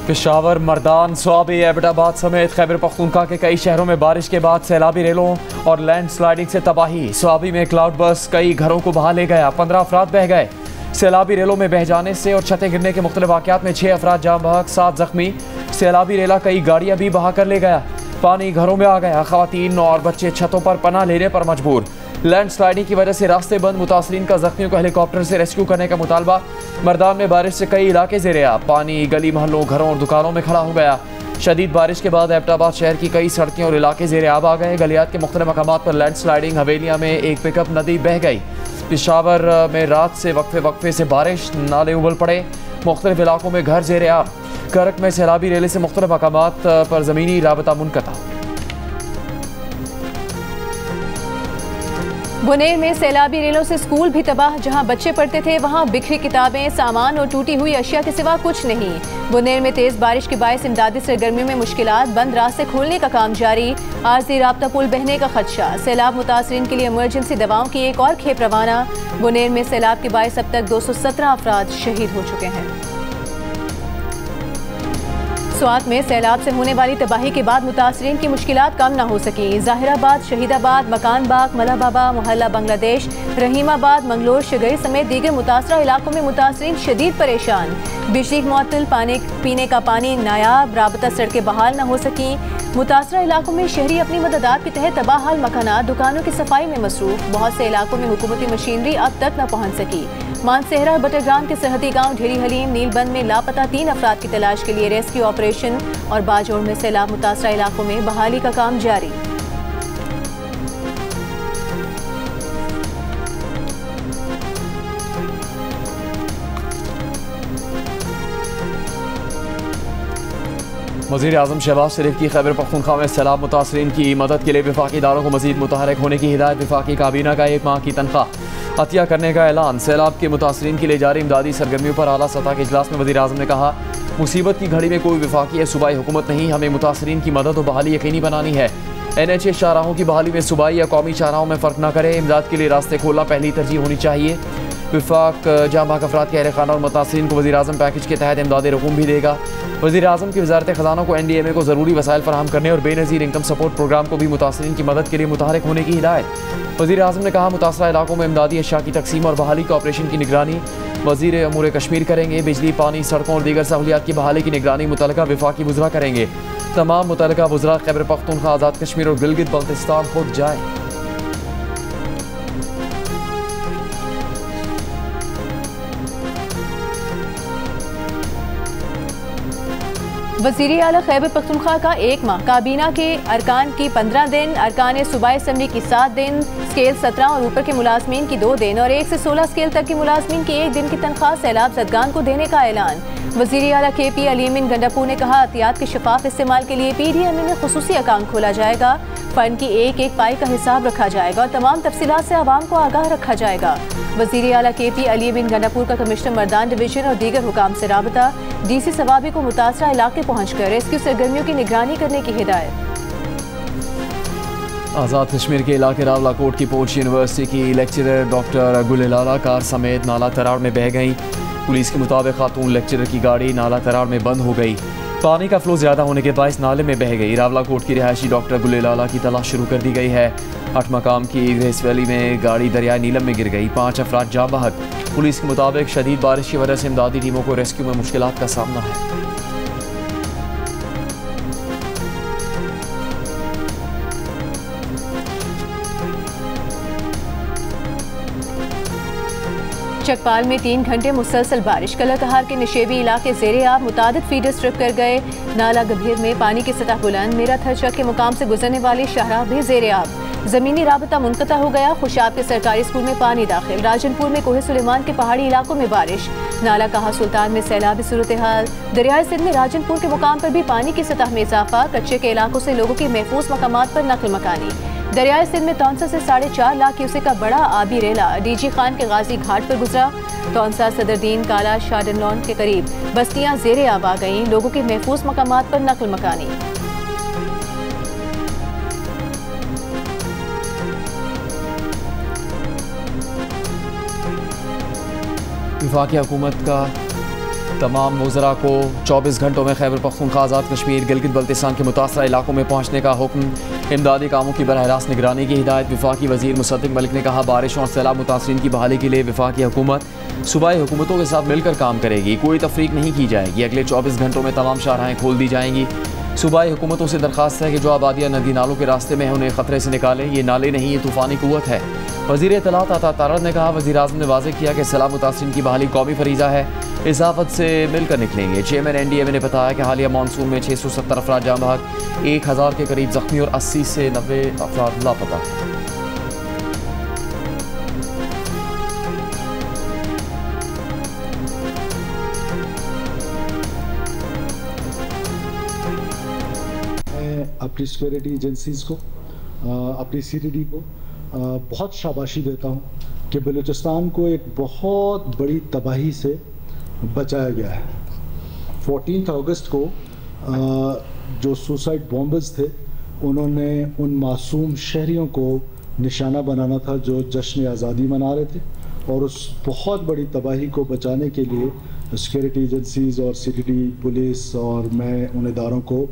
पेशावर, मर्दान, स्वाबी, एबटाबाद समेत खैबर पख्तूनख्वा के कई शहरों में बारिश के बाद सैलाबी रेलों और लैंड स्लाइडिंग से तबाही। स्वाबी में क्लाउड बस कई घरों को बहा ले गया, 15 अफराद बह गए। सैलाबी रेलों में बह जाने से और छतें गिरने के मुख्तलिफ वाक़यात में 6 अफराद जाम बहक, 7 जख्मी। सैलाबी रेला कई गाड़ियाँ भी बहा कर ले गया। पानी घरों में आ गया, ख़वातीन और बच्चे छतों पर पनाह लेने पर मजबूर। लैंड स्लाइडिंग की वजह से रास्ते बंद, मुतासरीन का जख्मियों को हेलीकॉप्टर से रेस्क्यू करने का मुतालबा। मर्दान में बारिश से कई इलाके ज़ेरे आब, पानी गली मोहल्लों, घरों और दुकानों में खड़ा हो गया। शदीद बारिश के बाद एबटाबाद शहर की कई सड़कें और इलाके ज़ेरे आब आ गए। गलियात के मुख्तलिफ मकामात पर लैंड स्लाइडिंग। हवेलियाँ में एक पिकअप नदी बह गई। पेशावर में रात से वक्फे से बारिश, नाले उबल पड़े। मुख्तलिफ इलाकों में घर ज़ेरे आब। करक में सैलाबी रेले से मुख्तलिफ मकामात पर ज़मीनी राबता मुनक़ता। बुनेर में सैलाबी रेलों से स्कूल भी तबाह। जहां बच्चे पढ़ते थे वहां बिखरी किताबें, सामान और टूटी हुई अशिया के सिवा कुछ नहीं। बुनेर में तेज बारिश के बायस इमदादी सरगर्मियों में मुश्किलात, बंद रास्ते खोलने का काम जारी। आरजी राब्ता पुल बहने का खदशा। सैलाब मुतासरीन के लिए इमरजेंसी दवाओं की एक और खेप रवाना। बुनेर में सैलाब के बायस अब तक 217 अफराद शहीद हो चुके हैं। स्वात में सैलाब से होने वाली तबाही के बाद मुतासरीन की मुश्किलात कम न हो सकी। ज़ाहिराबाद, शहीदाबाद, मकान बाग, मलह बाबा, मोहल्ला बांग्लादेश, रहीमाबाद, मंगलोर, शगई समेत दीगर मुतासरा इलाकों में मुतासरीन शदीद परेशान। बिजली मुअत्तल, पीने का पानी नायाब, राबता सड़कें बहाल न हो सकी। मुतासरा इलाकों में शहरी अपनी मददात के तहत तबाह हाल मकानात, दुकानों की सफाई में मसरूफ। बहुत से इलाकों में हुकूमती मशीनरी अब तक न पहुँच सकी। मानसेहरा बटरग्राम के सरहदी गांव ढेरी हलीम, नीलबंद में लापता 3 अफराद की तलाश के लिए रेस्क्यू ऑपरेशन और बाजोड़ में सैलाब मुतासरा इलाकों में बहाली का काम जारी। वज़ीर आज़म शहबाज शरीफ की खैबर पख्तूनख्वा में सैलाब मुतासरीन की मदद के लिए वफाकी इदारों को मज़ीद मुतहरक होने की हिदायत। वफाकी काबीना का 1 माह की तनख्वाह अतिया करने का ऐलान। सैलाब के मुतासरीन के लिए जारी इमदादी सरगर्मियों पर आला सतह के इजलास में वज़ीर आज़म ने कहा, मुसीबत की घड़ी में कोई वफाकी या सूबाई हुकूमत नहीं, हमें मुतासरीन की मदद और बहाली यकीनी बनानी है। NHA शाहराहों की बहाली में सूबाई या कौमी शाहराहों में फ़र्क न करे। इमदाद के लिए रास्ते खोलना पहली तरजीह होनी चाहिए। विफाक जाम बहक अफराद के अहल खाना और मुतासरीन को वज़ीर आज़म पैकेज के तहत इमदादी रकूम भी देगा। वज़ीर आज़म की वज़ारत ख़ज़ाना को NDMA को ज़रूरी वसाइल फराहम करने और बेनज़ीर इनकम सपोर्ट प्रोग्राम को भी मुतासरीन की मदद के लिए मुतहरक होने की हिदायत। वज़ीर आज़म ने कहा, मुतासरा इलाकों में इमदादी अशिया की तकसीम और बहाली के ऑपरेशन की निगरानी वज़ीर अमूर कश्मीर करेंगे। बिजली, पानी, सड़कों और दीगर सहूलियात की बहाली की निगरानी मुतल्लिका वफाकी वज़रा करेंगे। तमाम मुतल्लिका वज़रा खैबर पख्तूनख्वा, आज़ाद कश्मीर और गिलगित बल्तिस्तान खुद जाए। वज़ीर आला खैबर पख्तूनख्वा का 1 माह, काबीना के अरकान की 15 दिन, अरकान सूबाई असम्बली की 7 दिन, स्केल 17 और ऊपर के मुलाजमीन की 2 दिन और 1 से 16 स्केल तक के मुलाजमीन की 1 दिन की तनख्वाह सैलाब ज़दगान को देने का ऐलान। वज़ीर आला KP अली अमीन गंडापुर ने कहा, एहतियात के शफाफ इस्तेमाल के लिए PDMA में खुसूसी अकाउंट खोला जाएगा। फंड की एक पाई का हिसाब रखा जाएगा और तमाम तफसीलात से आवाम को आगाह रखा जाएगा। वज़ीर आला KP अली अमीन गंडापुर का कमिश्नर मर्दान डिवीजन और दीगर हुकाम से राबता। DC सवाबी को मुतासरा इलाके पहुँचकर रेस्क्यू सरगर्मियों की निगरानी करने की हिदायत। आज़ाद कश्मीर के इलाके रावलाकोट की पोच यूनिवर्सिटी की लेक्चरर डॉक्टर गुलेलाला कार समेत नाला तराड़ में बह गई। पुलिस के मुताबिक खातून लेक्चरर की गाड़ी नाला तराड़ में बंद हो गई। पानी का फ्लो ज़्यादा होने के बायस नाले में बह गई। रावलाकोट की रिहायशी डॉक्टर गुलेलाला की तलाश शुरू कर दी गई है। 8 मकाम की ग्रेस वैली में गाड़ी दरियाई नीलम में गिर गई, 5 अफराद जाँ बहक। पुलिस के मुताबिक शदीद बारिश की वजह से इमदादी टीमों को रेस्क्यू में मुश्किलात का सामना है। चकपाल में 3 घंटे मुसलसल बारिश, कलाकहार के निशेबी इलाके ज़ेरे आब, मुतादिद फीडर स्ट्रिप कर गए। नाला गंभीर में पानी की सतह बुलंद, मेरा थरचक के मुकाम से गुजरने वाली शाहराह भी ज़ेरे आब। ज़मीनी राबता मुनक़ता हो गया। खुशाब के सरकारी स्कूल में पानी दाखिल। राजनपुर में कोहे सुलेमान के पहाड़ी इलाकों में बारिश। नाला कहा सुल्तान में सैलाबी सूरत हाल। दरियाई सिंध में राजनपुर के मुकाम पर भी पानी की सतह में इजाफा। कच्चे के इलाकों से लोगों की महफूज मकामात पर नकल मकानी। दरियाई सिंध में तौंसा से 4.5 लाख क्यूसेक का बड़ा आबी रेला DG खान के गाजी घाट पर गुजरा। तौंसा, सदरदीन, काला, शाडनलॉन के करीब बस्तियां ज़ेरे आब आ गईं। लोगों के महफूज मकामात पर नकल मकानी। वफाकी हुकूमत का तमाम वज़रा को 24 घंटों में खैबर पख्तूनख्वा आज़ाद कश्मीर गिलगित बल्तिस्तान के मुतासरा इलाकों में पहुँचने का हुक्म। इमदादी कामों की बरह रास्त निगरानी की हिदायत। वफाकी वज़ीर मुसद्दिक मलिक ने कहा, बारिश और सैलाब मुतासरीन की बहाली के लिए वफाकी हुकूमत सूबाई हुकूमतों के साथ मिलकर काम करेगी। कोई तफरीक नहीं की जाएगी। अगले 24 घंटों में तमाम शाहराहें खोल दी जाएंगी। सूबाई हुकूमतों से दरख्वास्त है कि जो आबादियाँ नदी नालों के रास्ते में हैं उन्हें ख़तरे से निकालें। ये नाले नहीं, ये तूफ़ानी कुव्वत है। वज़ीर इत्तलात अता तारड़ ने कहा, वज़ीर आज़म ने वाज़ेह किया कि सैलाब मुतासरीन की बहाली कौमी फरीज़ा है। इस आफत से मिलकर निकलेंगे। चेयरमैन NDMA ने बताया कि हालिया मानसून में 670 अफराद जाँ बहक, 1000 के करीब जख्मी और 80 से 90 अफराद लापता। अपनी सिक्योरिटी एजेंसीज़ को, अपनी CTD को बहुत शाबाशी देता हूँ कि बलूचिस्तान को एक बहुत बड़ी तबाही से बचाया गया है। 14 अगस्त को जो सुसाइड बॉम्बर्स थे उन्होंने उन मासूम शहरियों को निशाना बनाना था जो जश्न आज़ादी मना रहे थे, और उस बहुत बड़ी तबाही को बचाने के लिए सिक्योरिटी एजेंसीज़ और CTD पुलिस और मैं उन इदारों को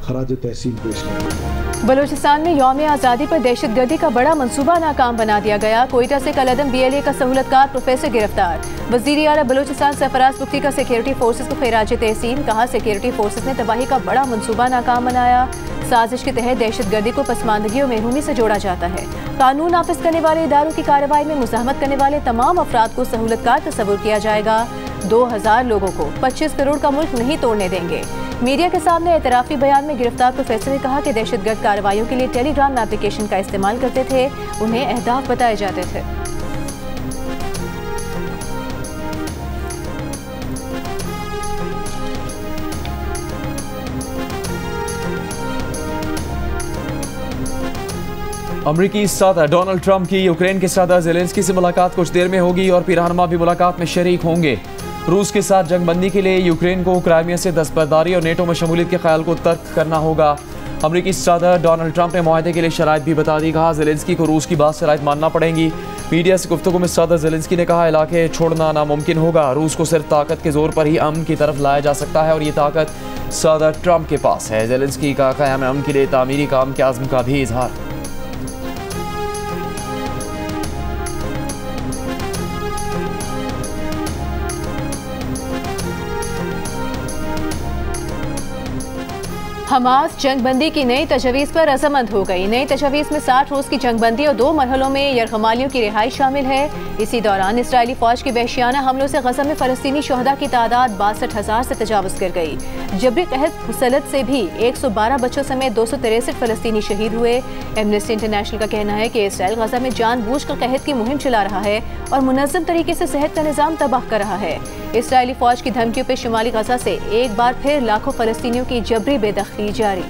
खराज तहसीन पेश करता। बलूचिस्तान में यौम आज़ादी पर दहशतगर्दी का बड़ा मंसूबा नाकाम बना दिया गया। कोयटा से कलअदम BLA का सहूलतकार प्रोफेसर गिरफ्तार। वज़ीर आला बलूचिस्तान सरफराज पुख्ती का सिक्योरिटी फोर्सेज को खिराज तहसीन। कहा, सिक्योरिटी फोर्सेज ने तबाही का बड़ा मंसूबा नाकाम बनाया। साजिश के तहत दहशतगर्दी को पसमानदगी और महरूमी से जोड़ा जाता है। कानून नाफिज करने वाले इदारों की कार्रवाई में मुज़ाहमत करने वाले तमाम अफराद को सहूलतकार तस्वुर किया जाएगा। 2000 लोगों को 25 करोड़ का मुल्क नहीं तोड़ने देंगे। मीडिया के सामने एतराफ़ी बयान में गिरफ्तार प्रोफेसर ने कहा कि दहशतगर्द कार्रवाइयों के लिए टेलीग्राम एप्लीकेशन का इस्तेमाल करते थे, उन्हें अहदाफ बताए जाते थे। अमरीकी सदर डोनाल्ड ट्रंप की यूक्रेन के सदर ज़ेलेंस्की से मुलाकात कुछ देर में होगी और पीर रहनुमा भी मुलाकात में शरीक होंगे। रूस के साथ जंगबंदी के लिए यूक्रेन को क्राइमिया से दस्तबरदारी और नेटो में शमूलियत के ख्याल को तर्क करना होगा। अमरीकी सदर डोनाल्ड ट्रंप ने मुआहदे के लिए शराइत भी बता दी। कहा, ज़ेलेंस्की को रूस की बात शराइत मानना पड़ेंगी। मीडिया से गुफ्तगू में सदर ज़ेलेंस्की ने कहा, इलाके छोड़ना नामुमकिन होगा। रूस को सिर्फ ताकत के जोर पर ही अमन की तरफ लाया जा सकता है और ये ताकत सदर ट्रंप के पास है। ज़ेलेंस्की का क़याम अमन के लिए तामीरी काम के आज़म का भी इजहार। हमास जंगबंदी की नई तजवीज़ पर रजामंद हो गई। नई तजवीज़ में 60 रोज़ की जंगबंदी और 2 मरहलों में यरगमालियों की रिहाई शामिल है। इसी दौरान इसराइली फ़ौज के वहशियाना हमलों से गज़ा में फ़लस्तीनी शहदा की तादाद 62,000 से तजावुज़ कर गई। जबरी कहत मुसलत से भी 112 बच्चों समेत 263 फ़लस्तीनी शहीद हुए। एमनेस्टी इंटरनेशनल का कहना है कि इसराइल गज़ा में जानबूझकर कहत की मुहिम चला रहा है और मुनज़्ज़म तरीके से सेहत का निज़ाम तबाह कर रहा है। इसराइली फ़ौज की धमकियों पर शुमाली गज़ा से एक बार फिर लाखों फ़लस्तीनियों की जबरी बेदखली जारी।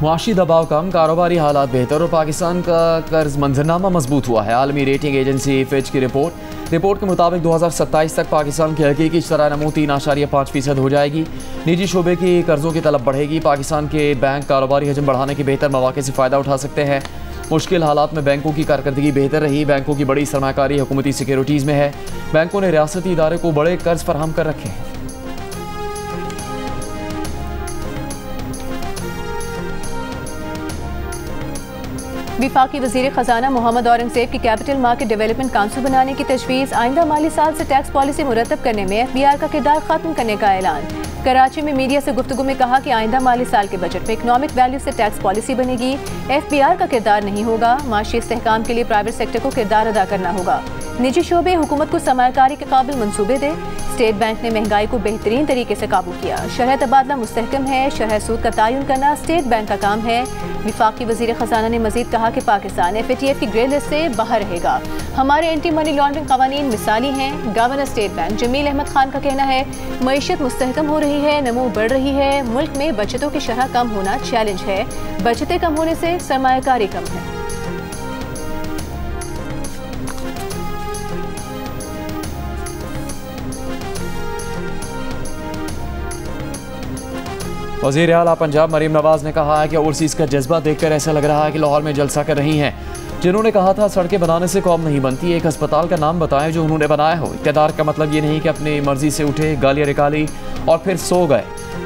मुआशी दबाव कम, कारोबारी हालात बेहतर और पाकिस्तान का कर्ज मंजरनामा मजबूत हुआ है। आलमी रेटिंग एजेंसी फिच की रिपोर्ट के मुताबिक 2027 तक पाकिस्तान की हकीकी शरह नमू 3.5% हो जाएगी। निजी शोबे की कर्जों की तलब बढ़ेगी। पाकिस्तान के बैंक कारोबारी हजम बढ़ाने के बेहतर मौके से फ़ायदा उठा सकते हैं। मुश्किल हालात में बैंकों की कारकर्दगी बेहतर रही। बैंकों की बड़ी सरमाकारी हुकूमती सिक्योरिटीज़ में है। बैंकों ने रियासती इदारे को बड़े कर्ज फराहम कर रखे हैं। वफाकी वज़ीर ख़जाना मोहम्मद औरंगज़ेब की कैपिटल मार्केट डेवलपमेंट काउंसिल बनाने की तजवीज़। आइंदा माली साल से टैक्स पॉलिसी मुरतब करने में FBR का किरदार ख़त्म करने का ऐलान। कराची में मीडिया से गुफ्तगू में कहा कि आइंदा माली साल के बजट में इकनॉमिक वैल्यू से टैक्स पॉलिसी बनेगी। FBR का किरदार नहीं होगा। माशी इस्तेहकाम के लिए प्राइवेट सेक्टर को किरदार अदा करना होगा। निजी शोबे हुकूमत को सरमायाकारी के काबिल मनसूबे दे। स्टेट बैंक ने महंगाई को बेहतरीन तरीके से काबू किया। शरह तबादला मुस्तहकम है। शरह सूद का तयन करना स्टेट बैंक का काम है। वफाकी वज़ीर ख़जाना ने मजीद कहा कि पाकिस्तान FATF की ग्रे लिस्ट से बाहर रहेगा। हमारे एंटी मनी लॉन्ड्रिंग कवानीन मिसाली हैं। Governor state bank Jameel Ahmad Khan का कहना है, मईशत मुस्तहकम हो रही है, नमो बढ़ रही है। मुल्क में बचतों की शरह कम होना चैलेंज है। बचतें कम होने से सरमायाकारी कम है। वज़ीर आला पंजाब मरीम नवाज ने कहा है कि ओवरसीज़ का जज्बा देखकर ऐसा लग रहा है कि लाहौर में जलसा कर रही हैं। जिन्होंने कहा था सड़कें बनाने से कौम नहीं बनती, एक अस्पताल का नाम बताएं जो उन्होंने बनाया हो। इक़्तिदार का मतलब ये नहीं कि अपनी मर्जी से उठे, गालियाँ निकाली और फिर सो गए।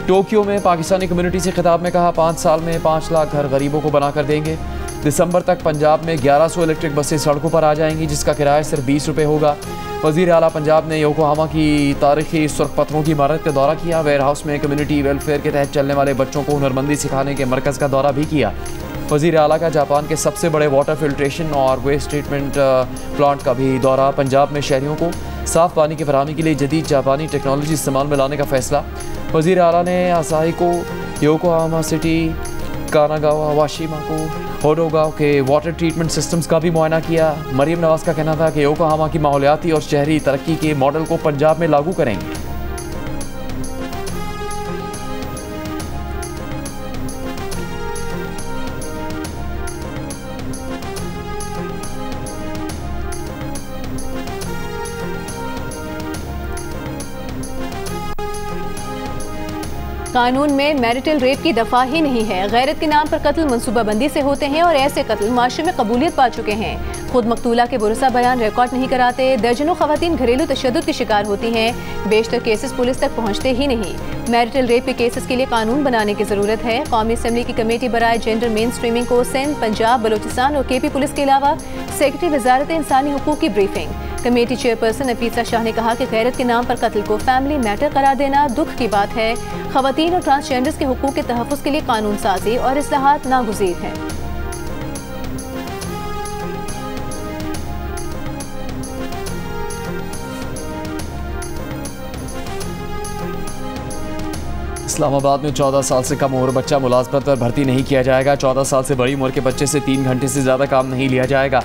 टोक्यो में पाकिस्तानी कम्युनिटी से खिताब में कहा 5 साल में 5 लाख घर गरीबों को बना कर देंगे। दिसंबर तक पंजाब में 1100 इलेक्ट्रिक बसें सड़कों पर आ जाएंगी, जिसका किराया सिर्फ 20 रुपये होगा। वज़ीर आला पंजाब ने योकोहामा की तारीखी सुर्ख पत्थरों की इमारत का दौरा किया। वेयर हाउस में कम्युनिटी वेलफेयर के तहत चलने वाले बच्चों को हुनरमंदी सिखाने के मरकज़ का दौरा भी किया। वज़ीर आला का जापान के सबसे बड़े वाटर फिल्ट्रेशन और वेस्ट ट्रीटमेंट प्लांट का भी दौरा। पंजाब में शहरियों को साफ़ पानी की फराहमी के लिए जदीद जापानी टेक्नोलॉजी इस्तेमाल में लाने का फ़ैसला। वज़ीर आला ने आसाही को, योकोहामा सिटी, कानागावा, वाशिमा को, होडोगांव के वाटर ट्रीटमेंट सिस्टम्स का भी मुआयना किया। मरीम नवाज का कहना था कि योकोहामा की माहौलियाती और शहरी तरक्की के मॉडल को पंजाब में लागू करेंगे। कानून में मैरिटल रेप की दफा ही नहीं है। गैरत के नाम पर कत्ल मनसूबाबंदी से होते हैं और ऐसे कत्ल माशरे में कबूलियत पा चुके हैं। खुद मकतूला के भरोसा बयान रिकॉर्ड नहीं कराते। दर्जनों खवातीन घरेलू तशद्दुद की शिकार होती हैं। बेशतर केसेस पुलिस तक पहुँचते ही नहीं। मैरिटल रेप के केसेस के लिए कानून बनाने की जरूरत है। कौमी असम्बली की कमेटी बराए जेंडर मेन स्ट्रीमिंग को सिंध, पंजाब, बलोचिस्तान और KP पुलिस के अलावा सेक्रेटरी वजारत इंसानी हुकूक की briefing. Committee chairperson Nafisa Shah ने कहा कि गैरत के नाम पर कत्ल को फैमिली मैटर करार देना दुख की बात है। खवातीन और ट्रांसजेंडर्स के हुकूक के तहफ़्फ़ुज़ के लिए कानून साजी और इस्लाहात नागुज़ीर हैं। इस्लामाबाद में 14 साल से कम उम्र बच्चा मुलाजमत पर भर्ती नहीं किया जाएगा। 14 साल से बड़ी उम्र के बच्चे से 3 घंटे से ज़्यादा काम नहीं लिया जाएगा।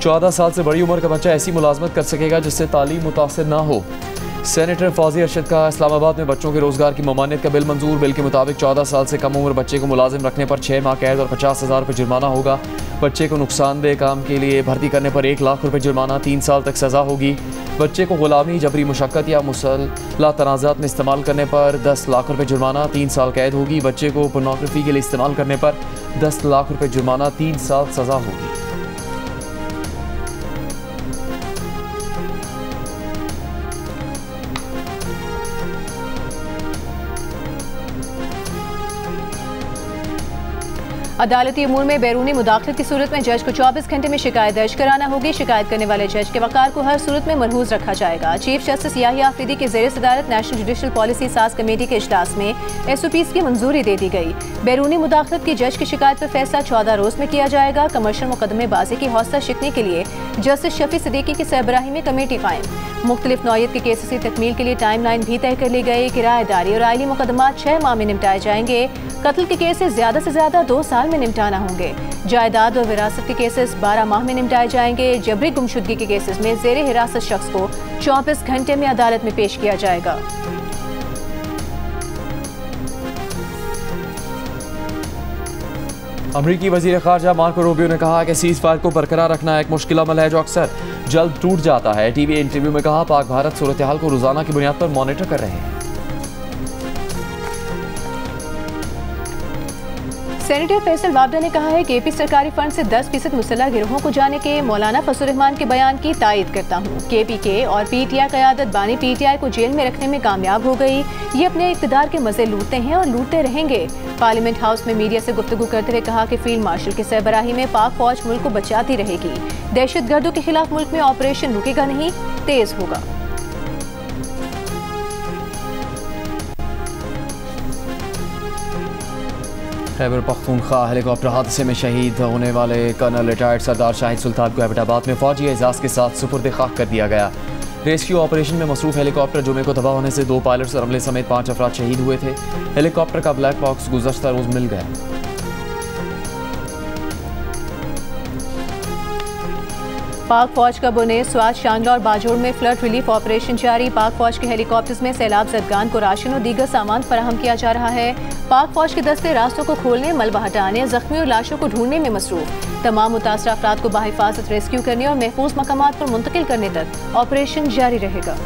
14 साल से बड़ी उम्र का बच्चा ऐसी मुलाजमत कर सकेगा जिससे तालीम मुतासिर ना हो। सेनेटर फौजी अरशद का इस्लामाबाद में बच्चों के रोजगार की ममानियत का बिल मंजूर। बिल के मुताबिक 14 साल से कम उम्र बच्चे को मुलाजिम रखने पर 6 माह कैद और 50,000 रुपये जुर्माना होगा। बच्चे को नुकसानदेह काम के लिए भर्ती करने पर 1 लाख रुपये जुर्माना, 3 साल तक सज़ा होगी। बच्चे को गुलामी, जबरी मुशक्कत या मुसल्ला तनाज़ात में इस्तेमाल करने पर 10 लाख रुपये जुर्माना, 3 साल कैद होगी। बच्चे को पोर्नोग्राफी के लिए इस्तेमाल करने पर 10 लाख रुपये जुर्माना, 3 साल सज़ा होगी। अदालती अमूर में बैरूनी मुदाखलत की सूरत में जज को 24 घंटे में शिकायत दर्ज कराना होगी। शिकायत करने वाले जज के वकार को हर सूरत में मलहूज रखा जाएगा। चीफ जस्टिस याहिया आफरीदी के ज़ेर सदारत नेशनल जुडिशल पॉलिसी साज कमेटी के इजलास में SOPs की मंजूरी दे दी गई। बैरूनी मुदाखलत की जज की शिकायत पर फैसला 14 रोज में किया जाएगा। कमर्शियल मुकदमेबाजी की हौसला शिकने के लिए जस्टिस शफी सिद्दीकी की सरबराही में कमेटी कायम। मुख्तलिफ नौयत के केसेस की तकमील के लिए टाइम लाइन भी तय कर ली गई। किराएदारी और आइली मुकदमा 6 माह में निपटाए जाएंगे। कत्ल के केसेस ज्यादा से ज्यादा 2 साल में निपटाना होंगे। जायदाद और विरासत के केसेस 12 माह में निपटाए जाएंगे। जबरी गुमशुदगी के केसेस में जेर हिरासत शख्स को 24 घंटे में अदालत में पेश किया जाएगा। अमरीकी वज़ीर ख़ारजा मार्को रूबियो ने कहा कि सीज़ फायर को बरकरार रखना एक मुश्किल अमल है जो अक्सर जल्द टूट जाता है। टीवी इंटरव्यू में कहा पाक भारत सूरत हाल को रोजाना की बुनियाद पर मॉनिटर कर रहे हैं। सेनेटर फैसल वाबडा ने कहा है कि KP सरकारी फंड से 10% मुसल्लह गिरोहों को जाने के मौलाना फजल रहमान के बयान की तायद करता हूँ। KP के और PTI क़यादत बानी PTI को जेल में रखने में कामयाब हो गई। ये अपने इक़्तिदार के मजे लूटते हैं और लूटते रहेंगे। पार्लियामेंट हाउस में मीडिया से गुफ्तगू करते हुए कहा कि फील्ड मार्शल की सरबराही में पाक फौज मुल्क को बचाती रहेगी। दहशतगर्दों के खिलाफ मुल्क में ऑपरेशन रुकेगा नहीं, तेज होगा। खैबर पख्तूनख्वा हेलीकॉप्टर हादसे में शहीद होने वाले कर्नल रिटायर्ड सरदार शाहिद सुल्तान को एबटाबाद में फौजी एजाज़ के साथ सुपुर्द खाक कर दिया गया। रेस्क्यू ऑपरेशन में मसरूफ हेलीकॉप्टर जुमे को तबाह होने से 2 पायलट्स और अमले समेत 5 अफराद शहीद हुए थे। हेलीकॉप्टर का ब्लैक बॉक्स गुज़श्ता रोज मिल गया। पाक फौज का बुने स्वात, शांगला और बाजोड़ में फ्लड रिलीफ ऑपरेशन जारी। पाक फौज के हेलीकॉप्टर्स में सैलाब ज़दगान को राशन और दीगर सामान फराहम किया जा रहा है। पाक फौज के दस्ते रास्तों को खोलने, मलबा हटाने, जख्मी और लाशों को ढूंढने में मसरूफ। तमाम मुतासरा अफराद को बाहिफाजत रेस्क्यू करने और महफूज मकामात पर मुंतकिल करने तक ऑपरेशन जारी रहेगा।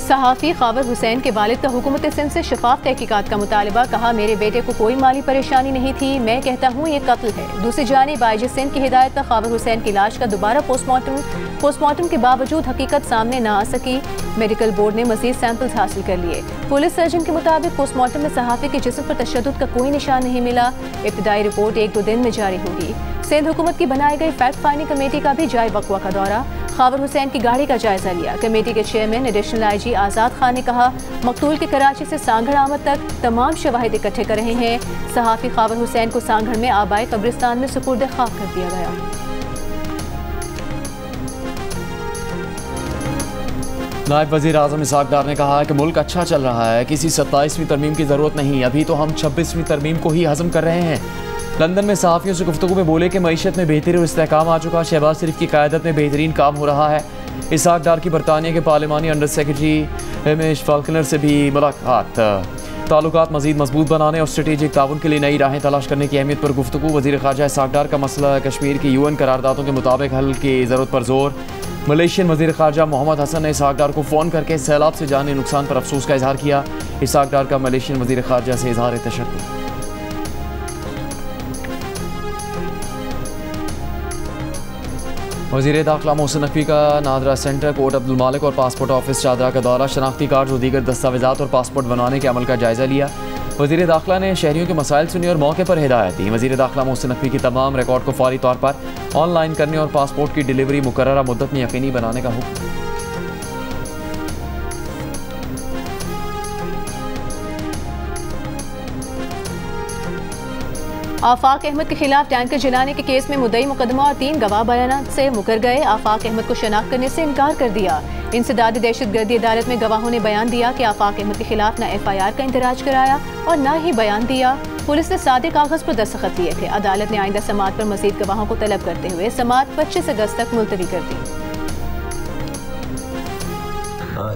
सहाफ़ी खावर हुसैन के वालिद का हुकूमत सिंध से शफाफ तहकीकात का मुतालबा। कहा, मेरे बेटे को कोई माली परेशानी नहीं थी, मैं कहता हूँ ये कत्ल है। दूसरी जानिब आईजी सिंध की हिदायत पर खावर हुसैन की लाश का दोबारा पोस्टमार्टम के बावजूद हकीकत सामने न आ सकी। मेडिकल बोर्ड ने मजीद सैंपल्स हासिल कर लिए। पुलिस सर्जन के मुताबिक पोस्टमार्टम में सहाफ़ी के जिस्म पर तशद्दुद का कोई निशान नहीं मिला। इब्तिदाई रिपोर्ट 1-2 दिन में जारी होगी। सिंध हुकूमत की बनाई गई फैक्ट फाइंडिंग कमेटी का भी जाए वक़्वा का दौरा। खावर हुसैन की गाड़ी का जायजा लिया। कमेटी के चेयरमैन एडिशनल आईजी आज़ाद खान ने कहा, मकतूल के कराची से सांगड़ आमद तक तमाम शवाहिद इकट्ठे कर रहे हैं। सहाफ़ी खावर हुसैन को सांगड़ में आबाई कब्रिस्तान में सुपुर्द खाक कर दिया गया। नायब वज़ीर आज़म इसहाक़ डार ने कहा कि मुल्क अच्छा चल रहा है, किसी 27वीं तरमीम की ज़रूरत नहीं, अभी तो हम 26वीं तरमीम को ही हज़म कर रहे हैं। लंदन में सहाफ़ियों से गुफ्तगू में बोले कि मईशत में बेहतरी और इस्तेहकाम आ चुका, शहबाज शरीफ की क़यादत में बेहतरीन काम हो रहा है। इसहाक़ डार की बरतानिया के पार्लिमानी अंडर सेक्रेटरी एमिश फाल्कनर से भी मुलाकात। ताल्लुकात मज़ीद मजबूत बनाने और स्ट्रेटेजिक ताउन के लिए नई राहें तलाश करने की अहमियत पर गुफ्तगू। वज़ीर ख़ारजा इसहाक़ डार का मसला कश्मीर की UN करारदादों के मुताबिक हल की ज़रूरत पर जोर। मलेशियन वज़ीर ख़ारजा मोहम्मद हसन ने इसहाक़ डार को फ़ोन करके सैलाब से जानी नुकसान पर अफसोस का इजहार किया। इसहाक़ डार का मलेशियन वज़ीर ख़ारजा से इजहार तशक्कुर। वज़ीर दाखिला मोहसिन नकवी का नादरा सेंटर, कोट अब्दुल मालिक और पासपोर्ट ऑफिस चादरा का दौरा। शनाख्ती कार्ड और दीगर दस्तावेज़ात और पासपोर्ट बनवाने के अमल का जायज़ा लिया। वज़ीर दाखिला ने शहरियों के मसाइल सुनी और मौके पर हिदायत दी। वज़ीर दाखिला मोहसिन नकवी की तमाम रिकॉर्ड को फौरी तौर पर ऑनलाइन करने और पासपोर्ट की डिलीवरी मुकर्ररा मुद्दत में यकीनी बनाने का हुक्म। आफाक अहमद के खिलाफ टैंकर जलाने के केस में मुद्दई मुकदमा और 3 गवाह बयानात से मुकर गए। आफाक अहमद को शनाख्त करने से इनकार कर दिया। इंसदादी दहशतगर्दी अदालत में गवाहों ने बयान दिया कि आफाक अहमद के खिलाफ न FIR का इंदराज कराया और न ही बयान दिया। पुलिस ने सादे कागज पर दस्तखत लिए थे। अदालत ने आइंदा समाअत पर मजीद गवाहों को तलब करते हुए समाअत 25 अगस्त तक मुलतवी कर दी।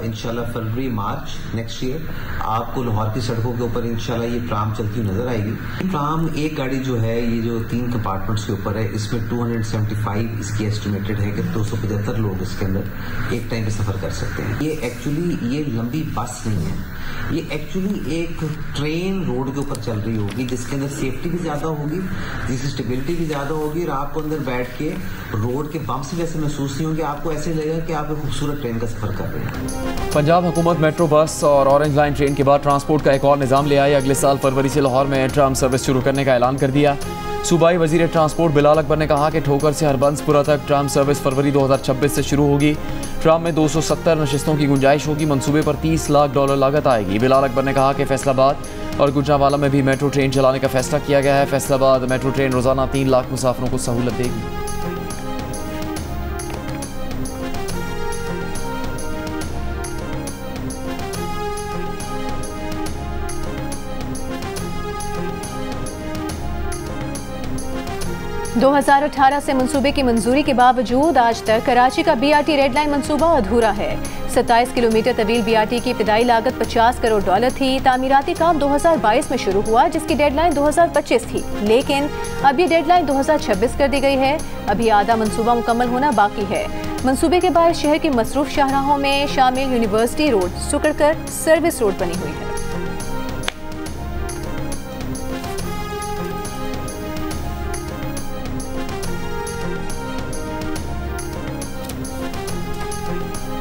इंशाल्लाह फरवरी मार्च नेक्स्ट ईयर आपको लाहौर की सड़कों के ऊपर इंशाल्लाह ये ट्राम चलती हुई नजर आएगी। ट्राम एक गाड़ी जो है, ये जो 3 कंपार्टमेंट्स के ऊपर है, इसमें 275 इसकी एस्टिमेटेड है कि 275 लोग इसके अंदर एक टाइम पे सफर कर सकते हैं। ये एक्चुअली ये लंबी बस नहीं है, ये एक्चुअली एक ट्रेन रोड के ऊपर चल रही होगी जिसके अंदर सेफ्टी भी ज्यादा होगी, जिसकी स्टेबिलिटी भी ज्यादा होगी और आपको अंदर बैठ के रोड के बम्प्स भी ऐसे महसूस नहीं होंगे। आपको ऐसे लगेगा कि आप एक खूबसूरत ट्रेन का सफर कर रहे हैं। पंजाब हुकूमत मेट्रो बस और ऑरेंज लाइन ट्रेन के बाद ट्रांसपोर्ट का एक और निज़ाम ले आई। अगले साल फरवरी से लाहौर में ट्राम सर्विस शुरू करने का ऐलान कर दिया। सूबाई वजीर ट्रांसपोर्ट बिलाल अकबर ने कहा कि ठोकर से हरबंसपुरा तक ट्राम सर्विस फरवरी 2026 से शुरू होगी। ट्राम में 270 नशिस्तों की गुंजाइश होगी। मंसूबे पर $30 लाख लागत आएगी। बिलाल अकबर ने कहा कि फैसलाबाद और गुजरांवाला में भी मेट्रो ट्रेन चलाने का फैसला किया गया है। फैसलाबाद मेट्रो ट्रेन रोजाना 3 लाख मुसाफिरों को सहूलत देगी। दो 2018 से मंसूबे की मंजूरी के बावजूद आज तक कराची का BRT रेड लाइन मंसूबा अधूरा है। 27 किलोमीटर तवील BRT की इब्तिदाई लागत $50 करोड़ थी। तामीराती काम 2022 में शुरू हुआ जिसकी डेडलाइन 2025 थी, लेकिन अब ये डेडलाइन 2026 कर दी गई है। अभी आधा मंसूबा मुकम्मल होना बाकी है। मंसूबे के बाद शहर के मसरूफ शाहराहों में शामिल यूनिवर्सिटी रोड सुकड़कर सर्विस रोड बनी हुई है।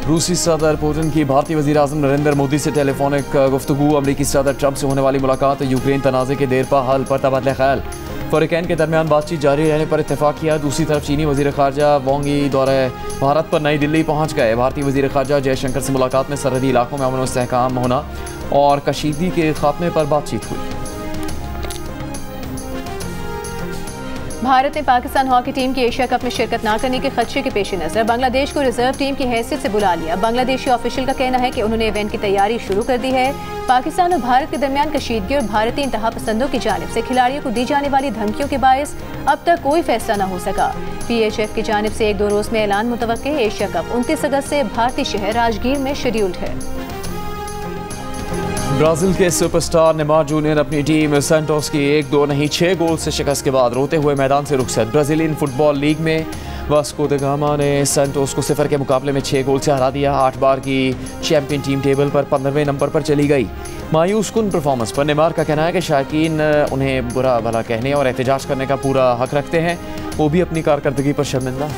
रूसी सदर पुतिन की भारतीय वज़ीर आज़म नरेंद्र मोदी से टेलीफोनिक गुफ्तगू। अमरीकी सदर ट्रंप से होने वाली मुलाकात। यूक्रेन तनाज़े के देरपा हल पर तबादला ख्याल। फ़रीक़ैन के दरमियान बातचीत जारी रहने पर इत्तेफाक किया। दूसरी तरफ चीनी वज़ीर ख़ारजा वांग यी दौरे भारत पर नई दिल्ली पहुँच गए। भारतीय वज़ीर ख़ारजा जयशंकर से मुलाकात में सरहदी इलाकों में अमन और इस्तेहकाम होना और कशीदगी के खात्मे पर बातचीत हुई। भारत ने पाकिस्तान हॉकी टीम की एशिया कप में शिरकत न करने के खदशे के पेश नज़र बांग्लादेश को रिजर्व टीम की हैसियत से बुला लिया। बांग्लादेशी ऑफिशियल का कहना है कि उन्होंने इवेंट की तैयारी शुरू कर दी है। पाकिस्तान और भारत के दरमियान कशीदगी और भारतीय इंतहा पसंदों की जानिब से खिलाड़ियों को दी जाने वाली धमकियों के बायस अब तक कोई फैसला न हो सका। PHF की जानिब से 1-2 रोज में ऐलान मुतवक्के। एशिया कप 29 अगस्त से भारतीय शहर राजगीर में शेड्यूल्ड है। ब्राजील के सुपरस्टार नेमार जूनियर अपनी टीम सैंटोस की 1-2 नहीं 6 गोल से शिकस्त के बाद रोते हुए मैदान से रुखसत। ब्राजीलियन फुटबॉल लीग में वास्को द गामा ने सेंटोस को 0 के मुकाबले में 6 गोल से हरा दिया। 8 बार की चैंपियन टीम टेबल पर 15वें नंबर पर चली गई। मायूस कुन परफॉर्मेंस पर नेमार का कहना है कि शायकीन उन्हें बुरा भला कहने और एहतजाज करने का पूरा हक रखते हैं, वो भी अपनी कारकर्दगी पर शर्मिंदा।